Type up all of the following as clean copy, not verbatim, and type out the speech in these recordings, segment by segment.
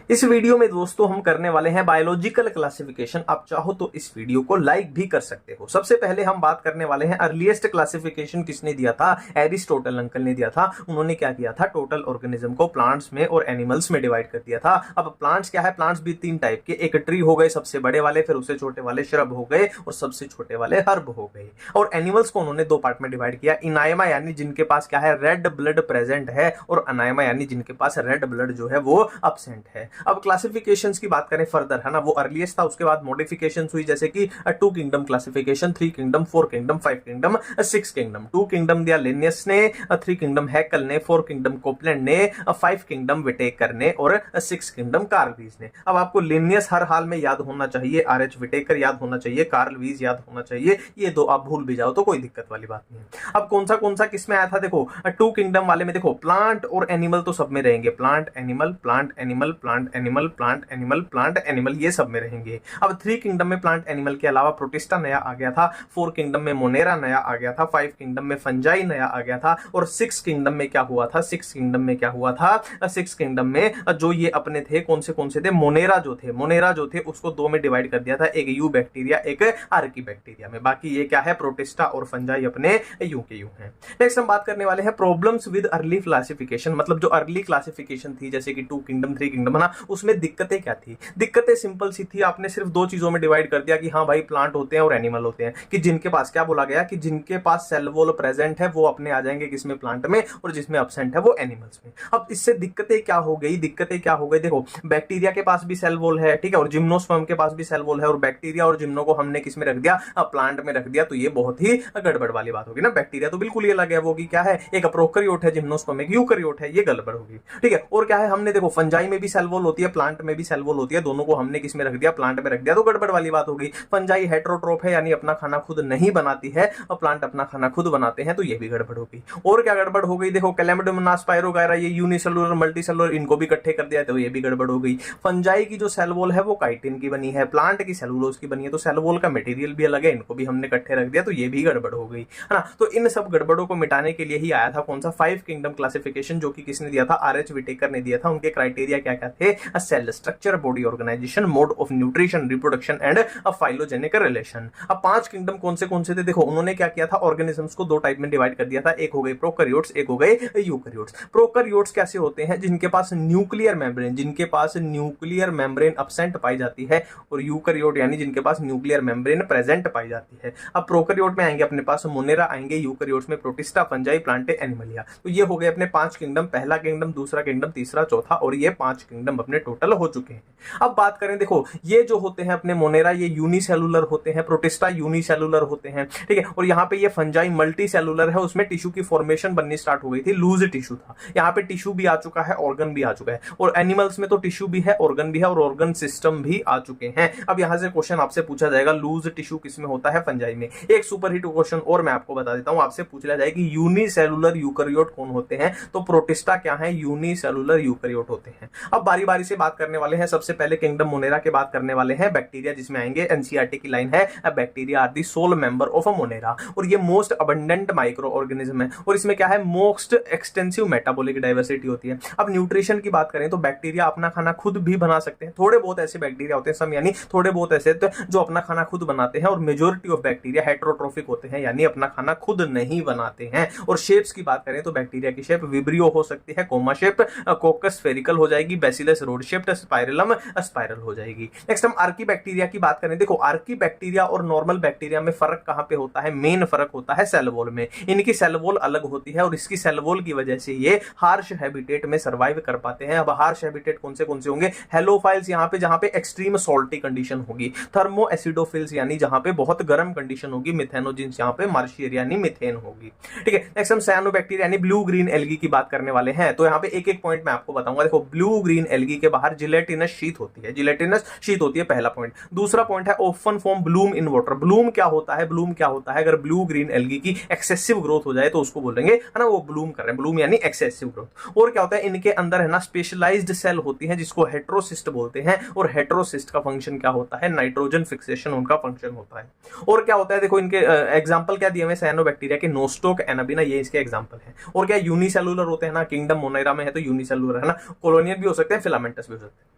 इस वीडियो में दोस्तों हम करने वाले हैं बायोलॉजिकल क्लासिफिकेशन। आप चाहो तो इस वीडियो को लाइक भी कर सकते हो। सबसे पहले हम बात करने वाले हैं अर्लीस्ट क्लासिफिकेशन किसने दिया था? एरिस्टोटल अंकल ने दिया था। उन्होंने क्या किया था? टोटल ऑर्गेनिज्म को प्लांट्स में और एनिमल्स में डिवाइड कर दिया था। अब प्लांट्स क्या है? प्लांट्स भी तीन टाइप के, एक ट्री हो गए सबसे बड़े वाले, फिर उससे छोटे वाले श्रब हो गए और सबसे छोटे वाले हर्ब हो गए। और एनिमल्स को उन्होंने दो पार्ट में डिवाइड किया, इनायमा यानी जिनके पास क्या है? रेड ब्लड प्रेजेंट है, और अनायमा यानी जिनके पास रेड ब्लड जो है वो अब्सेंट है। अब क्लासिफिकेशंस की बात करें फर्दर, है ना, वो अर्लीस्ट था, उसके बाद मॉडिफिकेशंस हुई, जैसे कि two kingdom classification, three kingdom, four kingdom, five kingdom, six kingdom. Two kingdom दिया लिनियस ने, थ्री किंगडम हैकल ने, फोर किंगडम कोपलैंड ने, फाइव किंगडम विटेकर ने और सिक्स किंगडम कार्ल वीज ने। अब आपको लिनियस हर हाल में याद होना चाहिए, आर.एच. विटेकर याद होना चाहिए, कार्ल वीज याद होना चाहिए। ये दो आप भूल भी जाओ तो कोई दिक्कत वाली बात नहीं है। अब कौन सा किस में आया था? देखो, टू किंगडम वाले में देखो प्लांट और एनिमल तो सब में रहेंगे, plant animal, plant animal, plant animal, plant animal, plant animal, ये सब में रहेंगे। अब थ्री किंगडम में प्लांट एनिमल के अलावा प्रोटिस्टा नया आ गया था, फोर किंगडम में मोनेरा नया आ गया था, फाइव किंगडम में फंजाई नया आ गया था, और सिक्स किंगडम में क्या हुआ था? सिक्स किंगडम में क्या हुआ था? सिक्स किंगडम में जो ये अपने थे कौन से थे? मोनेरा जो थे उसको दो में डिवाइड कर दिया था, एक यू बैक्टीरिया, एक आर्की बैक्टीरिया में। बाकी ये क्या है? प्रोटिस्टा और फंजाई अपने यू के यू हैं। नेक्स्ट हम बात करने वाले हैं प्रॉब्लम्स विद अर्ली क्लासिफिकेशन, मतलब जो अर्ली क्लासिफिकेशन थी जैसे कि टू किंगडम, थ्री किंगडम, है ना, उसमें दिक्कतें क्या थी? दिक्कतें सिंपल सी थी, आपने सिर्फ दो चीजों में डिवाइड कर दिया कि हाँ भाई प्लांट होते हैं और एनिमल होते हैं, कि जिनके पास क्या बोला गया कि जिनके पास सेल वॉल प्रेजेंट है वो अपने आ जाएंगे किसमें? प्लांट में, और जिसमें एब्सेंट है वो एनिमल्स में। अब इससे दिक्कतें क्या हो गई? देखो, बैक्टीरिया के पास भी सेल वॉल है, ठीक है, और जिम्नोस्पर्म के पास भी सेल वॉल है, और बैक्टीरिया और जिम्नो को हमने किस में रख दिया? प्लांट में रख दिया, तो ये बहुत ही गड़बड़ वाली बात होगी ना। बैक्टीरिया तो बिल्कुल ही अलग है, वो की क्या है? एक प्रोकैरियोट है, जिम्नोस्पर्म एक यूकैरियोट है, ये गड़बड़ होगी, ठीक है। और क्या है? हमने देखो फंजाई में भी सेल वॉल होती है, प्लांट में भी सेल वॉल होती है, दोनों को हमने किस में रख दिया? प्लांट में रख दिया, तो गड़बड़ वाली बात होगी। फंजाई हेटेरोट्रोफ है, यानी अपना खाना खुद नहीं बनाती है, और प्लांट अपना खाना खुद बनाते हैं, तो ये भी गड़बड़ होगी। और क्या गड़बड़ हो गई? देखो, कैलेमडोमोनास, स्पाइरोगायरा, ये यूनिसेलुलर मल्टीसेलुलर, इनको भी इकट्ठे कर दिया, तो ये भी गड़बड़ हो गई। फंजाई की जो सेल वॉल है वो काइटिन की बनी है, प्लांट की सेलुलोज की बनी है, तो सेल वॉल का मटेरियल भी अलग है, इनको भी हमने इकट्ठे रख दिया, तो ये भी गड़बड़ हो गई, है ना। तो इन सब गड़बड़ों को मिटाने के लिए ही आया था कौन सा? फाइव किंगडम क्लासिफिकेशन, जो कि किसने दिया था? आर.एच. विटेकर ने दिया था। उनके क्राइटेरिया क्या क्या थे? Cell structure, body organisation, mode of nutrition, reproduction and phylogenic relation. अब पांच किंगडम कौन से थे? देखो, उन्होंने क्या किया था? ऑर्गेनिजम्स को दो टाइप में डिवाइड कर दिया था, एक हो गए प्रोकैरियोट्स, एक हो गए यूकैरियोट्स। प्रोकैरियोट्स कैसे होते हैं? जिनके पास न्यूक्लियर मेम्ब्रेन अब्सेंट पाई जाती है, और यूकैरियोट यानी जिनके पास न्यूक्लियर मेम्ब्रेन प्रेजेंट पाई जाती है। अब प्रोकैरियोट में आएंगे अपने पास मोनेरा आएंगे, यूकैरियोट्स में प्रोटिस्टा, फंजाई, प्लांटे, एनिमलिया। तो ये हो गए अपने पांच किंगडम, पहला किंगडम, दूसरा किंगडम, तीसरा, चौथा, और ये पांच किंगडम अपने टोटल हो चुके हैं। अब बात करें, देखो ये जो होते हैं अपने मोनेरा, ये यूनिसेलुलर होते हैं, प्रोटिस्टा यूनिसेलुलर होते हैं, ठीक है, और यहाँ पे ये फंजाई मल्टी सेलुलर है, उसमें टिश्यू की फॉर्मेशन बननी स्टार्ट हो गई थी, लूज टिश्यू था, यहाँ पे टिश्यू भी आ चुका है, ऑर्गन भी आ चुका है, और एनिमल्स में तो टिश्यू भी है, ऑर्गन भी है, और ऑर्गन सिस्टम भी आ चुके हैं। अब यहाँ से क्वेश्चन आपसे पूछा जाएगा, लूज टिश्यू किसमें होता है? फंजाई में। एक सुपर हिट क्वेश्चन और मैं आपको बता देता हूँ, आपसे पूछ लिया जाए कि यूनिसेलुलर यूकैरियोट कौन होते हैं, तो प्रोटिस्टा क्या है? यूनिसेलुलर यूकैरियोट होते हैं। अब बारी बारी से बात करने वाले हैं। सबसे पहले किंगडम मोनेरा के बात करने वाले हैं, बैक्टीरिया, जिसमें आएंगे एनसीईआरटी की लाइन है, bacteria are the sole member of a Monera, और ये मोस्ट अबंडेंट माइक्रो ऑर्गेनिज्म है, और इसमें क्या है? मोस्ट एक्सटेंसिव मेटाबॉलिक डाइवर्सिटी होती है। अब न्यूट्रिशन की बात करें तो बैक्टीरिया अपना खाना खुद भी बना सकते हैं, थोड़े बहुत ऐसे बैक्टीरिया होते हैं, सम यानी थोड़े बहुत ऐसे जो अपना खाना खुद बनाते हैं, और मेजॉरिटी ऑफ बैक्टीरिया हेटेरोट्रोफिक होते हैं, यानी अपना खाना खुद नहीं बनाते हैं। और शेप्स की बात करें तो बैक्टीरिया की शेप विब्रियो हो सकती है, कोमा शेप, कोकस स्फेरिकल हो जाएगी, bacillus road shaped, spirillum spiral हो जाएगी। नेक्स्ट हम आर्की बैक्टीरिया की बात करें, देखो आर्की बैक्टीरिया और नॉर्मल बैक्टीरिया में फर्क कहां पे होता है? मेन फर्क होता है सेल वॉल में। इनकी सेल वॉल अलग होती है, और इसकी सेल वॉल की वजह से ये हार्श हैबिटेट में सर्वाइव कर पाते हैं। अब हार्श हैबिटेट कौन से होंगे? हेलोफाइल्स, यहाँ पे जहां पे एक्सट्रीम सॉल्टी कंडीशन होगी, थर्मो एसिडोफिल्स यानी जहां पे बहुत गर्म कंडीशन होगी, मिथेनोजिन्स यहाँ पे मार्शियर यानी मिथेन होगी, ठीक है। नेक्स्ट हम साइनोबैक्टीरिया यानी ब्लू ग्रीन एल्गी की बात करने वाले हैं। तो यहाँ पे एक एक पॉइंट मैं आपको बताऊंगा। देखो, ब्लू ग्रीन एल्गी के बाहर जिलेटिनस शीट होती है, पहला पॉइंट। दूसरा पॉइंट है often form Bloom in water. Bloom क्या होता है? अगर ब्लू ग्रीन एल्गी की एक्सेसिव ग्रोथ हो जाए तो उसको बोलेंगे, है ना, वो ब्लूम कर रहे हैं, ब्लूम यानी एक्सेसिव ग्रोथ। और क्या होता है? इनके अंदर है ना स्पेशलाइज्ड सेल होती है, जिसको हेटेरोसिस्ट बोलते हैं, और हेटेरोसिस्ट का फंक्शन क्या होता है? नाइट्रोजन फिक्सेशन उनका फंक्शन होता है। और क्या होता है? देखो, इनके एग्जांपल क्या दिए हुए साइनोबैक्टीरिया के? नोस्टोक, एनाबिना, ये इसके एग्जांपल हैं। और क्या यूनिसेलुलर होते हैं ना, किंगडम मोनेरा में है तो यूनिसेलुलर है ना, कॉलोनियल भी हो सकते हैं, फिलामेंटस भी हो सकते हैं।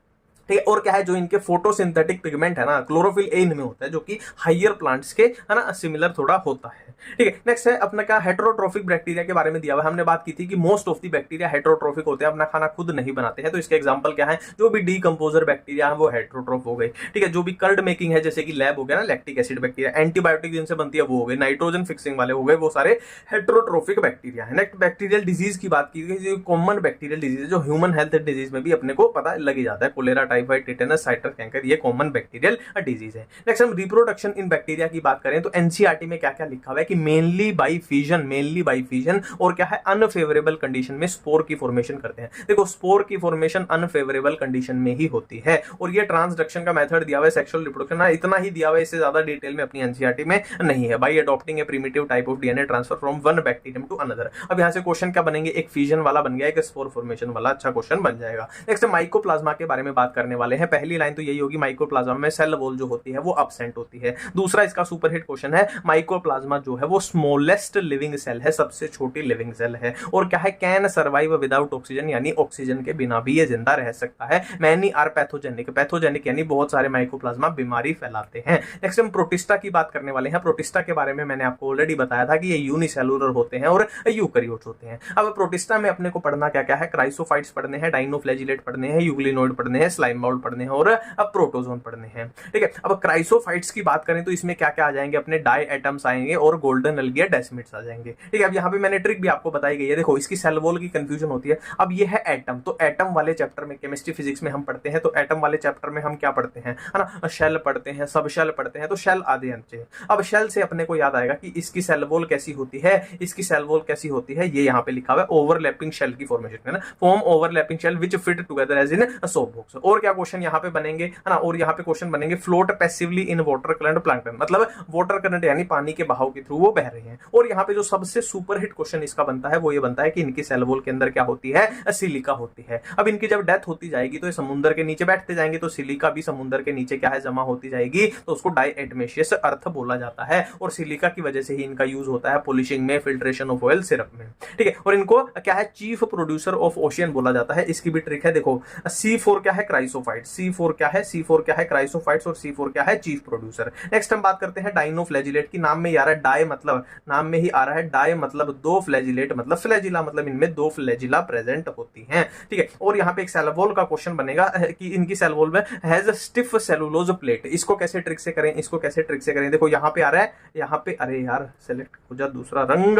ठीक है। और क्या है, जो इनके फोटोसिंथेटिक पिगमेंट है ना, क्लोरोफिल ए इनमें होता है, जो कि हाइयर प्लांट्स के है ना सिमिलर थोड़ा होता है। ठीक है। नेक्स्ट है अपना क्या, हेटेरोट्रोफिक बैक्टीरिया के बारे में दिया हुआ है। हमने बात की थी कि most of the bacteria heterotrophic होते हैं, अपना खाना खुद नहीं बनाते हैं। तो इसके एग्जांपल क्या है, जो भी डीकंपोजर बैक्टीरिया है वो हेटेरोट्रोफ हो गए। ठीक है। जो भी कर्ड मेकिंग है, जैसे कि लैब हो गया ना, लैक्टिक एसिड बैक्टीरिया, एंटीबायोटिक जिनसे बनती है वो हो गए, नाइट्रोजन फिक्सिंग वाले हो गए, वो सारे हेटेरोट्रोफिक बैक्टीरिया है। नेक्स्ट बैक्टीरियल डिजीज की बात की गई, जो कॉमन बैक्टीरियल डिजीज है, जो ह्यूमन हेल्थ डिजीज में भी अपने को पता लग जाता है, कोलेरा, टाइफाइड, टिटेनस, साइटर कैंकर, ये कॉमन बैक्टीरियल डिजीज है। नेक्स्ट हम रिप्रोडक्शन इन बैक्टीरिया की बात करें तो एनसीईआरटी में क्या क्या लिखा हुआ है कि मेनली बाई फिजन और क्या है, अनफेवरेबल कंडीशन में स्पोर की फॉर्मेशन करते हैं। देखो स्पोर की फॉर्मेशन अनफेवरेबल कंडीशन में ही होती है, और ये ट्रांसडक्शन का मेथड दिया हुआ है, सेक्सुअल रिप्रोडक्शन इतना ही दिया हुआ है, इससे ज्यादा डिटेल में अपनी एनसीईआरटी में नहीं है। By adopting a primitive type of DNA transfer from one bacterium to another. अब यहां से क्वेश्चन क्या बनेंगे, एक फिजन वाला बन गया, एक स्पोर फॉर्मेशन वाला, अच्छा क्वेश्चन बन जाएगा। नेक्स्ट माइकोप्लाज्मा के बारे में बात करने वाले हैं। पहली लाइन तो यही होगी, माइकोप्लाज्मा में सेल वॉल जो होती है वो अब्सेंट होती है। दूसरा इसका सुपरहिट क्वेश्चन है, माइकोप्लाज्मा जो है वो स्मॉलेस्ट लिविंग सेल है, सबसे छोटी लिविंग सेल है, और क्या है, कैन सर्वाइव विदाउट ऑक्सीजन, यानी ऑक्सीजन के बिना भी ये जिंदा रह सकता है। मैनी आर पैथोजेनिक यानी बहुत सारे माइकोप्लाज्मा बीमारी फैलाते हैं। नेक्स्ट हम प्रोटिस्टा की बात करने वाले हैं। प्रोटिस्टा के बारे में मैंने आपको ऑलरेडी बताया था कि ये यूनिसेलुलर होते हैं और यूकैरियोट्स होते हैं। अब प्रोटिस्टा में अपने को पढ़ना क्या क्या है, क्राइसोफाइट्स पढ़ने हैं, डाइनोफ्लैजिलेट पढ़ने हैं, यूग्लिनोइड पढ़ने हैं, स्लाइम बाउल पढ़ने हैं, और अब प्रोटोजोन पढ़ने हैं। ठीक है। अब क्राइसोफाइट्स की बात करें तो इसमें क्या क्या आ जाएंगे, अपने डाई एटम्स आएंगे और गोल्डन अलगिया डेस्मिड्स आ जाएंगे। ठीक है। अब यहाँ पे मैंने ट्रिक भी आपको बताई गई है, देखो इसकी सेल वॉल की कंफ्यूजन होती है। अब ये है एटम, तो एटम वाले चैप्टर में केमिस्ट्री फिजिक्स में हम पढ़ते हैं, तो एटम वाले चैप्टर में हम क्या पढ़ते हैं, है ना, शेल पढ़ते हैं, सब शेल पढ़ते हैं, तो शेल आधे अंचे। अब शेल से अपने को याद आएगा कि इसकी सेल वॉल कैसी होती है, इसकी सेल वॉल कैसी होती है, ये यहाँ पे लिखा हुआ है, ओवरलैपिंग शेल की फॉर्मेशन है ना, form overlapping shell which fit together as in soap box. और क्या क्वेश्चन यहाँ पे बनेंगे, है ना, और यहाँ पे क्वेश्चन बनेंगे, float passively in water current plankton, मतलब वाटर करंट यानी पानी के बहाव के थ्रू वो बह रहे हैं। और यहाँ पे जो सबसे सुपरहिट क्वेश्चन इसका बनता है वो ये बनता है कि इनकी सेल वॉल के अंदर क्या होती है, सिलिका होती है। अब इनकी जब डेथ होती जाएगी तो ये समुद्र के नीचे बैठते जाएंगे, तो सिलिका भी समुद्र के नीचे क्या है, जमा होती जाएगी, तो उसको डाइएटमेशियस अर्थ बोला जाता है। और सिलिका की वजह से ही इनका यूज होता है पॉलिशिंग में, फिल्ट्रेशन ऑफ ऑयल सिरप में। ठीक है। और इनको क्या है, चीफ प्रोड्यूसर ऑफ ओशियन बोला जाता है। इसकी भी ट्रिक है, देखो C4 क्या है, क्राइसोफाइट्स, C4 क्या है, C4 क्या है, क्राइसोफाइट्स, और C4 क्या है, चीफ प्रोड्यूसर। नेक्स्ट हम बात करते हैं डाइनोफ्लैजिलेट की। नाम में आ रहा है डाई, मतलब नाम में ही आ रहा है डाई मतलब दो, फ्लैजिलेट मतलब फ्लैजिला, मतलब इनमें दो फ्लैजिला प्रेजेंट होती हैं। ठीक है। और यहाँ पे एक सेल वॉल का क्वेश्चन बनेगा कि इनकी सेल वॉल में हैज स्टिफ सेलुलोज प्लेट। इसको कैसे ट्रिक से करें, इसको कैसे ट्रिक से करें, देखो यहाँ पे आ रहा है, यहाँ पे, अरे यार सेलेक्ट हो जा दूसरा रंग,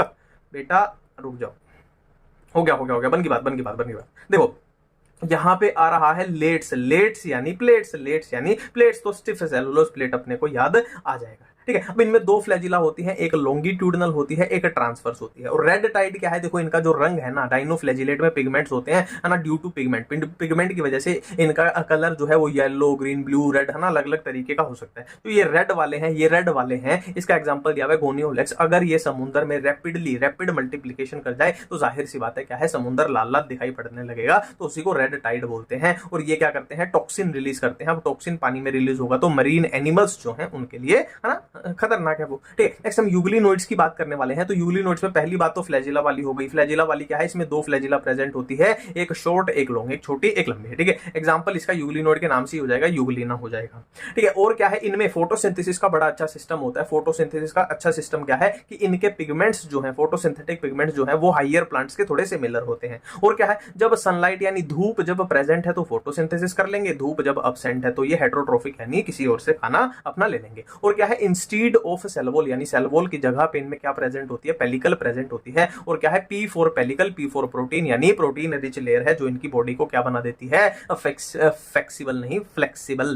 बेटा रुक जाओ, हो गया बन की बात। देखो यहां पे आ रहा है लेट्स यानी प्लेट्स, तो स्टिफ सेलुलोज प्लेट अपने को याद आ जाएगा। ठीक है। अब इनमें दो फ्लैजिला होती हैं, एक लॉन्गिट्यूडनल होती है, एक ट्रांसवर्स होती है। और रेड टाइड क्या है, देखो इनका जो रंग है ना, डाइनोफ्लैजिलेट में पिगमेंट्स होते हैं, है ना, ड्यू टू पिगमेंट की वजह से इनका कलर जो है वो येलो, ग्रीन, ब्लू, रेड, है ना, अलग अलग तरीके का हो सकता है। तो ये रेड वाले हैं। इसका एग्जांपल दिया हुआ है गोनियोलेक्स। अगर ये समुद्र में रैपिड मल्टीप्लिकेशन कर जाए तो जाहिर सी बात है क्या है, समुद्र लाल लाल दिखाई पड़ने लगेगा, तो उसी को रेड टाइड बोलते हैं। और ये क्या करते हैं, टॉक्सिन रिलीज करते हैं। अब टॉक्सिन पानी में रिलीज होगा तो मरीन एनिमल्स जो हैं उनके लिए, है ना, खतरनाक है वो। ठीक है। नेक्स्ट हम यूग्लिनोइड्स की बात करने वाले हैं। तो यूग्लिनोइड्स में पहली बात तो फ्लैजिला वाली हो गई। फ्लैजिला वाली क्या है, इसमें दो फ्लैजिला प्रेजेंट होती है, एक शॉर्ट एक लॉन्ग, एक छोटी एक लंबी। ठीक है। एग्जांपल इसका यूग्लिनोइड के नाम से ही हो जाएगा, यूग्लिना हो जाएगा। ठीक है। और क्या है, इनमें फोटोसिंथेसिस का बड़ा अच्छा सिस्टम होता है। फोटोसिंथेसिस का अच्छा सिस्टम क्या है कि इनके पिगमेंट्स जो हैं, फोटोसिंथेटिक पिगमेंट्स जो हैं वो हायर प्लांट्स के थोड़े सिमिलर होते हैं। और क्या है, जब सनलाइट यानी धूप जब प्रेजेंट है तो फोटोसिंथेसिस कर लेंगे, धूप जब एब्सेंट है तो ये हेटेरोट्रोफिक यानी किसी और से खाना अपना ले लेंगे। और क्या है, इंस्टीड ऑफ सेल वॉल यानी सेल वॉल की जगह पे इनमें क्या प्रेजेंट होती है, पेलिकल प्रेजेंट होती है। और क्या है, P4 पेलिकल, P4 प्रोटीन यानी प्रोटीन रिच लेयर है जो इनकी बॉडी को क्या बना देती है, फ्लेक्सिबल नहीं फ्लेक्सिबल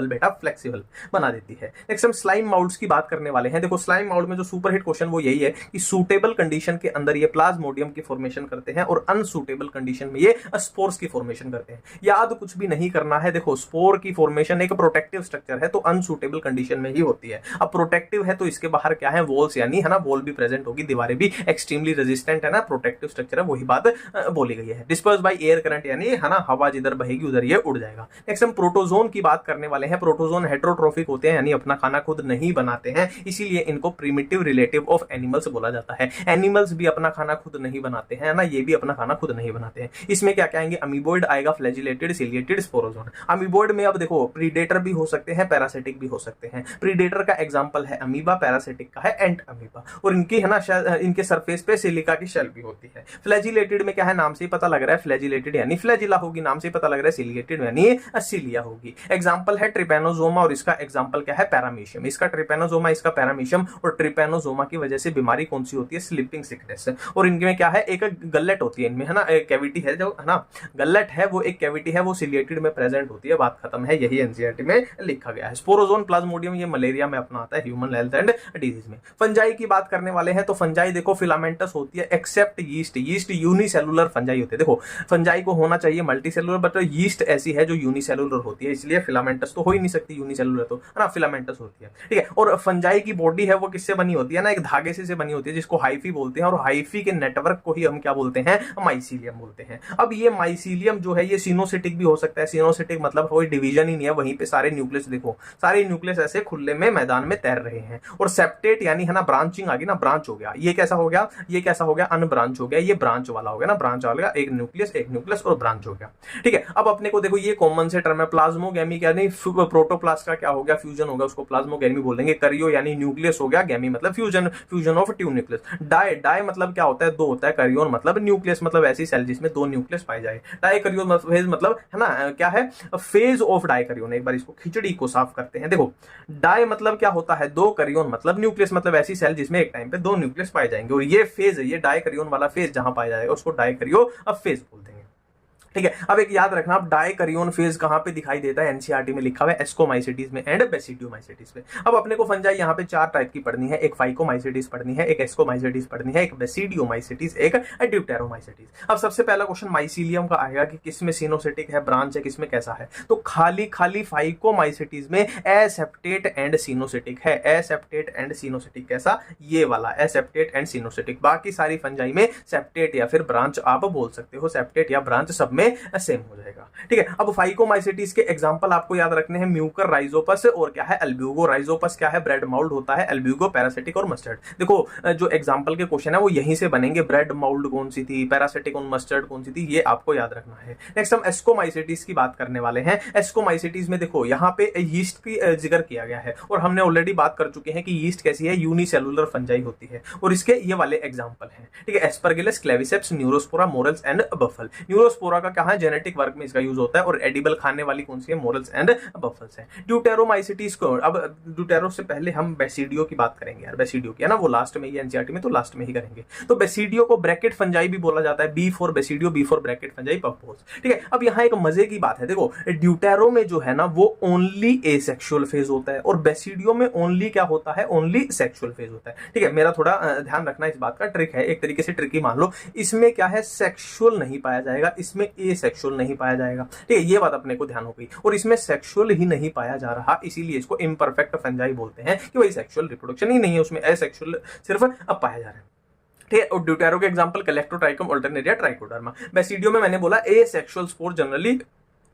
बेटा, फ्लेक्सिबल बना देती है। नेक्स्ट हम स्लाइम माउल्ड्स की बात करने वाले हैं। देखो स्लाइम माउल्ड में जो सुपरहिट क्वेश्चन वो यही है कि सूटेबल कंडीशन के अंदर ये प्लाज्मोडियम की फॉर्मेशन करते हैं और अनसूटेबल कंडीशन में ये स्पोर्स की फॉर्मेशन करते हैं। याद कुछ भी नहीं करना है, देखो स्पोर की फॉर्मेशन एक प्रोटेक्टिव स्ट्रक्चर है तो अनसूटेबल कंडीशन में ही होती है। अब प्रोटेक्टिव है तो इसके बाहर क्या है, वॉल्स, यानी है ना वॉल भी प्रेजेंट होगी, दीवारें भी एक्सट्रीमली रेजिस्टेंट है ना, प्रोटेक्टिव स्ट्रक्चर है, वही बात बोली गई है। डिस्पर्स बाय एयर करंट, यानी है ना हवा जिधर बहेगी उधर ये उड़ जाएगा। नेक्स्ट हम प्रोटोजोन की बात करने वाले हैं। प्रोटोजोन हेटेरोट्रोफिक होते हैं, यानी अपना खाना खुद नहीं बनाते हैं, इसीलिए इनको प्रिमिटिव रिलेटिव ऑफ एनिमल्स बोला जाता है। एनिमल्स भी अपना खाना खुद नहीं बनाते हैं ना, ये भी अपना खाना खुद नहीं बनाते हैं। इसमें क्या क्या आएंगे, अमीबोइड आएगा, फ्लैजिलेटेड, सिलिएटेड, स्पोरोजोन। अमीबोइड में अब देखो प्रीडेटर भी हो सकते हैं, पैरासिटिक भी हो सकते हैं। प्रीडेटर का एग्जांपल है अमीबा, पैरासिटिक का है एंट अमीबा, और इनकी है ना इनके सरफेस पे सिलिका की शेल भी होती है। फ्लैजिलेटेड में क्या है, नाम से ही पता लग रहा है, फ्लैजिलेटेड यानी फ्लैजिला होगी, नाम से ही पता लग रहा है, सिलिएटेड यानी सिलिया होगी। एग्जांपल है ट्रिपैनोजोमा, और इसका एग्जांपल क्या है, पैरामीशियम। इसका ट्रिपैनोजोमा, इसका पैरामीशियम, और ट्रिपैनोजोमा की वजह से बीमारी कौन सी होती है, स्लीपिंग सिकनेस। और इनमें क्या है, एक गल्लेट होती है इनमें, है ना, एक कैविटी है जो है ना, गल्लेट है वो एक कैविटी है, वो सिलिएटेड में प्रेजेंट होती है, बात खत्म है, यही एनसीईआरटी में लिखा गया है। स्पोरोजोन प्लाज्मोडियम, ये मलेरिया में अपना आता है, ह्यूमन हेल्थ एंड डिजीज में। फंजाई की बात करने वाले हैं, तो फंजाई देखो फिलामेंटस होती है except yeast. Yeast unicellular fungi होते हैं। देखो फंजाई को होना चाहिए मल्टीसेलुलर, बट यीस्ट ऐसी है जो यूनिसेलुलर होती है, इसलिए फिलामेंटस तो हो ही नहीं सकती, यूनिसेलुलर तो है ना, फिलामेंटस होती है, ठीक है। और फंजाई की बॉडी है वो किससे बनी होती है ना, एक धागे से बनी होती है, जिसको हाइफी बोलते हैं, और हाइफी के नेटवर्क को ही हम क्या बोलते हैं, माइसीलियम बोलते हैं। अब ये माइसीलियम जो है ये सिनोसिटिक भी हो सकता है। सिनोसिटिक मतलब कोई डिवीजन ही नहीं है, वहीं पे सारे न्यूक्लियस देखो, सारे न्यूक्लियस ऐसे खुले में मैदान में तैर रहे हैं। और सेप्टेट यानी है ना ब्रांचिंग आ गई ना, ब्रांच हो गया, ये कैसा हो गया, ये कैसा हो गया, अनब्रांच हो गया, ये ब्रांच वाला हो गया ना, ब्रांच वाला, एक न्यूक्लियस और ब्रांच हो गया, ठीक है। अब अपने को देखो ये कॉमन से टर्म है, प्लाज्मोगैमी क्या नहीं, प्रोटोप्लास्ट का क्या हो गया, फ्यूजन होगा, उसको प्लाज्मोगैमी बोलेंगे। करियो यानी न्यूक्लियस हो गया, गैमी मतलब fusion of two nucleus. Di मतलब क्या होता है, दो होता है, करियोन मतलब न्यूक्लियस मतलब ऐसी सेल जिसमें दो न्यूक्लियस पाए जाए। डाइकरियोन फेज मतलब है ना क्या है, फेज ऑफ डाइकरियोन। एक बार इसको खिचड़ी को साफ करते हैं। देखो डाई मतलब क्या होता है, दो, करियोन मतलब न्यूक्लियस मतलब ऐसी सेल जिसमें एक टाइम पे दो न्यूक्लियस पाए जाएंगे, और ये फेज है, ये डाइकरियोन वाला फेज जहां पाया जाएगा उसको डाइकरियो फेज बोलते हैं, ठीक है। अब एक याद रखना, अब डाइकरियोन फेज कहां पे दिखाई देता है, एनसीईआरटी में लिखा हुआ है एस्कोमाइसिटीज में एंड बेसिडियोमाइसिटीज में। अब अपने को फंजाई यहाँ पे चार टाइप की पढ़नी है, एक फाइकोमाइसिटीज पढ़नी है, एक एस्कोमाइसिटीज पढ़नी है, एक बेसिडियोमाइसिटीज, एक ड्यूटेरोमाइसिटीज। अब सबसे पहला क्वेश्चन माइसीलियम का आएगा कि किसमें सिनोसिटिक है, ब्रांच है, किसमें कैसा है। तो खाली फाइकोमाइसिटीज में एसेप्टेट एंड सिनोसिटिक है, एसेप्टेट एंड सिनोसिटिक कैसा, ये वाला एसेप्टेट एंड सिनोसिटिक। बाकी सारी फंजाई में सेप्टेट या फिर ब्रांच आप बोल सकते हो, सेप्टेट या ब्रांच सब में सेम हो जाएगा, ठीक है। अब फाइकोमाइसिटीज के एग्जांपल आपको याद रखने हैं, म्यूकर राइजोपस और क्या है अल्ब्यूगो। राइजोपस क्या है, ब्रेड माउल्ड होता है, अल्ब्यूगो पैरासिटिक और मस्टर्ड। देखो जो एग्जांपल के क्वेश्चन है वो यहीं से बनेंगे, ब्रेड माउल्ड कौन सी थी, पैरासिटिक और मस्टर्ड कौन सी थी, ये आपको याद रखना है। नेक्स्ट हम एस्कोमाइसिटीज की बात करने वाले हैं। एस्कोमाइसिटीज में देखो यहाँ पे यीस्ट की जिक्र किया गया है, और हमने ऑलरेडी बात कर चुके हैं कि यीस्ट कैसी है, यूनिसेलुलर फंजाई होती है, और इसके ये वाले एग्जांपल हैं, ठीक है। Aspergillus, Claviceps, Neurospora, morals and baffle. Neurospora का क्या है, जेनेटिक वर्क में इसका यूज होता है, और एडिबल खाने वाली कौन सी है, मोरल्स एंड बफल्स है। ड्यूटेरोमाइसिटीज को, अब ड्यूटेरो से पहले हम बेसिडियो की बात करेंगे यार, बेसिडियो की है ना, वो लास्ट में ही एनसीईआरटी में तो लास्ट में ही करेंगे। तो बेसिडियो को ब्रैकेट फंजाई भी बोला जाता है, B for basidio, B for bracket fungi, पफोस, ठीक है। अब यहाँ एक मजे की बात है, देखो ड्यूटेरो में जो है ना वो ओनली एसेक्सुअल फेज होता है, और बेसिडियो में ओनली क्या होता है, ओनली सेक्सुअल फेज होता है, ठीक है। मेरा थोड़ा ध्यान रखना इस बात का, ट्रिक है, एक तरीके से ट्रिक ही मान लो। इसमें क्या है, सेक्सुअल नहीं पाया जाएगा, इसमें एसेक्सुअल नहीं पाया जाएगा, ठीक है, ये बात अपने को ध्यान हो गई। और इसमें सेक्सुअल ही नहीं पाया जा रहा, इसीलिए इसको इम्परफेक्ट फंजाई बोलते हैं, कि वही सेक्सुअल रिप्रोडक्शन ही नहीं है उसमें, एसेक्सुअल सिर्फ अब पाया जा रहा है, ठीक है। और ड्यूटेरो के एग्जांपल कलेक्टोट्राइकम, अल्टरनेरिया, ट्राइकोडर्मा। बेसिडियो में मैंने बोला एसेक्सुअल स्पोर जनरली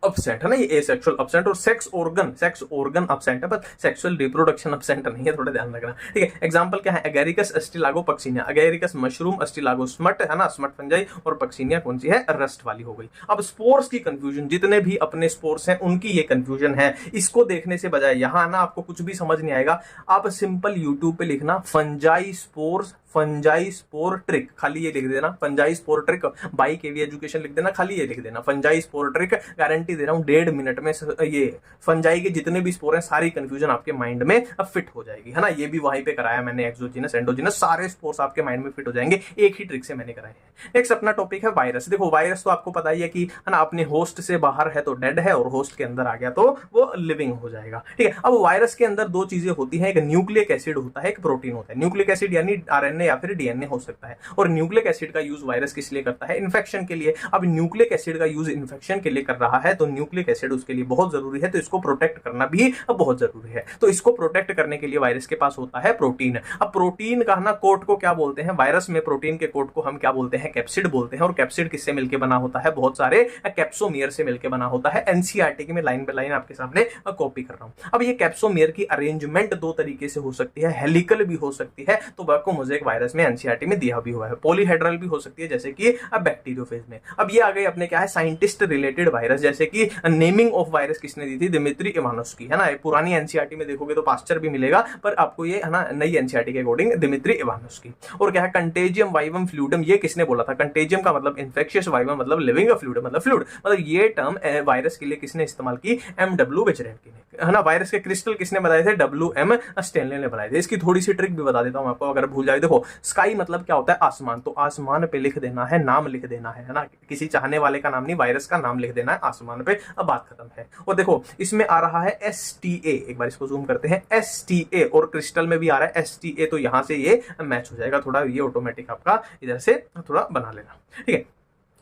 अब्सेंट है ना, ये एसेक्सुअल अब्सेंट, और सेक्स ऑर्गन अब्सेंट है, बस सेक्सुअल रिप्रोडक्शन अब्सेंट नहीं है, थोड़ा ध्यान रखना, ठीक है। एग्जांपल क्या है, agaricus, Ustilago, Puccinia. Agaricus mushroom, Ustilago smut है ना, स्मट फंजाई, और पक्सिनिया कौन सी है, रस्ट वाली हो गई। अब स्पोर्स की कंफ्यूजन, जितने भी अपने स्पोर्स हैं उनकी ये कंफ्यूजन है, इसको देखने से बजाय यहाँ ना आपको कुछ भी समझ नहीं आएगा, आप सिंपल यूट्यूब पे लिखना fungi spores, fungi spore trick, खाली ये लिख देना, fungi spore trick, by KV education लिख देना, खाली ये लिख देना फंजाई स्पोर ट्रिक। गारंटी दे रहा हूं 1.5 मिनट में ये फंजाई के जितने भी स्पोर हैं सारी कंफ्यूजन आपके माइंड में अब फिट हो जाएगी, है ना। ये भी वहीं पे कराया मैंने, एक्सोजिनस, एंडोजिनस, सारे स्पोर्स आपके माइंड में फिट हो जाएंगे, एक ही ट्रिक से मैंने कराए हैं। नेक्स्ट अपना टॉपिक है वायरस। देखो वायरस तो आपको पता ही है कि है ना, अपने होस्ट से बाहर है तो डेड है, और होस्ट के अंदर आ गया तो वो लिविंग हो जाएगा, ठीक है। अब वायरस के अंदर दो चीजें होती हैं, एक न्यूक्लिक एसिड होता है, एक प्रोटीन होता है। न्यूक्लिक एसिड यानी RNA आरएनए या फिर डीएनए हो सकता है। और न्यूक्लिक एसिड का यूज वायरस किस लिए करता है? इन्फेक्शन के लिए। अब न्यूक्लिक एसिड का यूज इन्फेक्शन के लिए कर रहा है तो न्यूक्लिक एसिड उसके लिए बहुत जरूरी है, तो इसको प्रोटेक्ट करना भी बहुत जरूरी है। तो इसको प्रोटेक्ट करने के लिए वायरस के पास होता है प्रोटीन। अब प्रोटीन का ना कोट को क्या बोलते हैं? वायरस में प्रोटीन के कोट को हम क्या बोलते हैं? कैप्सिड बोलते हैं। और कैप्सिड किससे मिलकर बना होता है? बहुत सारे कैप्सोमियर से मिलकर बना होता है। एनसीईआरटी की मैं लाइन बाय लाइन आपके सामने कॉपी कर रहा हूं। अब ये कैप्सोमियर की अरेंजमेंट दो तरीके से हो सकती है, हेलिकल भी हो सकती है, तो आपको मोज़ेक वायरस में एनसीईआरटी में दिया भी हुआ है। पॉलीहेड्रल भी हो सकती है जैसे कि बैक्टीरियोफेज में। अब ये आ गए अपने क्या है? साइंटिस्ट रिलेटेड वायरस, जैसे कि नेमिंग ऑफ वायरस किसने दी थी? दिमित्री इवानोव्स्की, है ना। पुरानी एनसीईआरटी में देखोगे तो पास्चर भी मिलेगा, पर आपको ये है ना नई एनसीईआरटी के अकॉर्डिंग दिमित्री इवानोव्स्की। और क्या है? कंटेजियम वाइवम फ्लूइडम, ये किसने बोला था? कंटेजियम का मतलब इन्फेक्शियस, वाइवम मतलब लिविंग, फ्लूइड मतलब फ्लूइड, मतलब ये टर्म वायरस के लिए किसने इस्तेमाल की? एमडब्ल्यू बेचरेटकी ने, है ना। वायरस के क्रिस्टल किसने बनाए थे? WM स्टेनले ने बनाए थे। इसकी थोड़ी सी ट्रिक भी बता देता हूं आपको, अगर भूल जाए। देखो, स्काई मतलब क्या होता है? आसमान, तो आसमान पे लिख देना है, नाम लिख देना है ना। किसी चाहने वाले का नाम नहीं, वायरस का नाम लिख देना है आसमान पे, अब बात खत्म है। और देखो इसमें आ रहा है STA, एक बार इसको जूम करते हैं, STA, और क्रिस्टल में भी आ रहा है STA, तो यहां से ये मैच हो जाएगा। थोड़ा ये ऑटोमेटिक आपका इधर से थोड़ा बना लेना, ठीक है।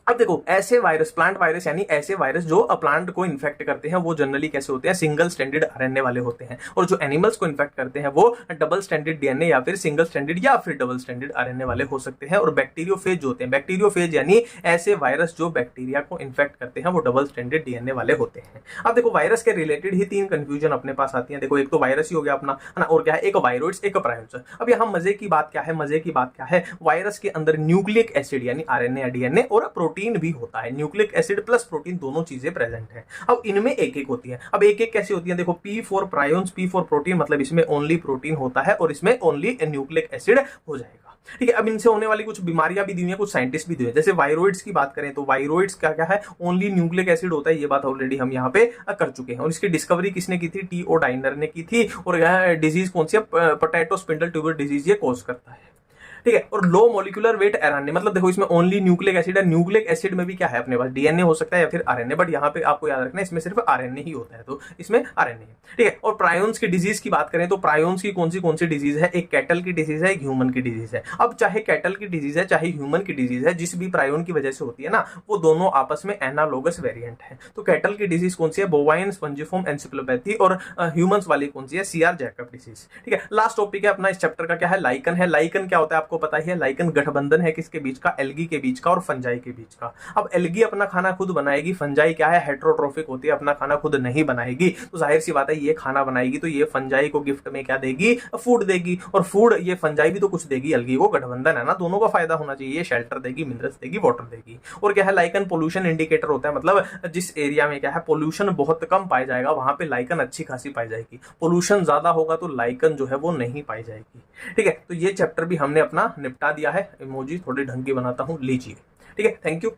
अब देखो, ऐसे वायरस, प्लांट वायरस यानी ऐसे वायरस जो प्लांट को इन्फेक्ट करते हैं, वो जनरली कैसे होते हैं? सिंगल स्टैंडर्ड आरएनए वाले होते हैं। और जो एनिमल्स को इन्फेक्ट करते हैं वो डबल स्टैंडर्ड डीएनए या फिर सिंगल स्टैंडर्ड या फिर डबल स्टैंडर्ड आरएनए वाले हो सकते हैं। और बैक्टीरियोफेज जो होते हैं, बैक्टीरियोफेज यानी ऐसे वायरस जो बैक्टीरिया को इन्फेक्ट करते हैं, वो डबल स्टैंडर्ड डीएनए वाले होते हैं। अब देखो, वायरस के रिलेटेड ही तीन कंफ्यूजन अपने पास आती है। देखो, एक तो वायरस ही हो गया अपना, है ना, और क्या है? एक वायरोइड्स, एक प्रायोइड्स। अब यहाँ मजे की बात क्या है? मजे की बात क्या है? वायरस के अंदर न्यूक्लिक एसिड यानी आरएनए या डीएनए और प्रोटीन भी होता है। न्यूक्लिक एसिड प्लस प्रोटीन दोनों चीजें प्रेजेंट है। अब इनमें एक एक होती है। अब एक एक कैसे होती है? देखो, P4 प्रायोन्स, P4 प्रोटीन, मतलब इसमें ओनली प्रोटीन होता है और इसमें ओनली न्यूक्लिक एसिड हो जाएगा, ठीक है। अब इनसे होने वाली कुछ बीमारियां भी दी हुई है, कुछ साइंटिस्ट भी दिए हैं। जैसे वायरोइड्स की बात करें तो वायरोइड्स क्या क्या है? ओनली न्यूक्लिक एसिड होता है, ये बात ऑलरेडी हम यहाँ पे कर चुके हैं। और इसकी डिस्कवरी किसने की थी? T.O. डाइनर ने की थी। और यह डिजीज कौन सी है? पोटैटो स्पिंडल ट्यूबर डिजीज ये कॉज करता है, ठीक है। और लो मॉलिक्यूलर वेट आरएनए, मतलब देखो इसमें ओनली न्यूक्लिक एसिड है। न्यूक्लिक एसिड में भी क्या है अपने पास? डीएनए हो सकता है या फिर आरएनए, बट यहाँ पे आपको याद रखना है इसमें सिर्फ आरएनए ही होता है, तो इसमें आरएनए है, ठीक है। और प्रायोन्स की डिजीज की बात करें तो प्रायोन्स की कौन सी डिजीज है? एक कैटल की डिजीज है, एक ह्यूमन की डिजीज है। अब चाहे कैटल की डिजीज है चाहे ह्यूमन की डिजीज है, जिस भी प्रायोन की वजह से होती है ना, वो दोनों आपस में एनालोगस वेरिएंट है। तो कैटल की डिजीज कौन सी है? Bovine स्पंजिफॉर्म encephalopathy. और ह्यूमंस वाली कौन सी है? CR जैकब डिजीज, ठीक है। लास्ट टॉपिक है अपना इस चैप्टर का, क्या है? लाइकन है। लाइकन क्या होता है आपको पता ही है। लाइकन गठबंधन है किसके बीच का? एल्गी के बीच का और फंजाई के बीच का। अब एल्गी अपना खाना खुद बनाएगी, फंजाई क्या है? हेट्रोट्रोफिक होती है, अपना खाना खुद नहीं बनाएगी। तो जाहिर सी बात है ये खाना बनाएगी तो ये फंजाई को गिफ्ट में क्या देगी? फूड देगी। और फूड ये फंजाई भी तो कुछ देगी एल्गी को, गठबंधन है ना, दोनों का फायदा होना चाहिए। शेल्टर देगी, मिनरल्स देगी, वाटर देगी। और क्या है? लाइकन पोल्यूशन इंडिकेटर होता है, मतलब जिस एरिया में क्या है पोल्यूशन बहुत कम पाया जाएगा वहां पे लाइकन अच्छी खासी पाई जाएगी। पोल्यूशन ज्यादा होगा तो लाइकन जो है वो नहीं पाई जाएगी, ठीक है। तो ये चैप्टर भी हमने अपना निपटा दिया है। इमोजी थोड़े ढंग की बनाता हूं, लीजिए, ठीक है। Thank you.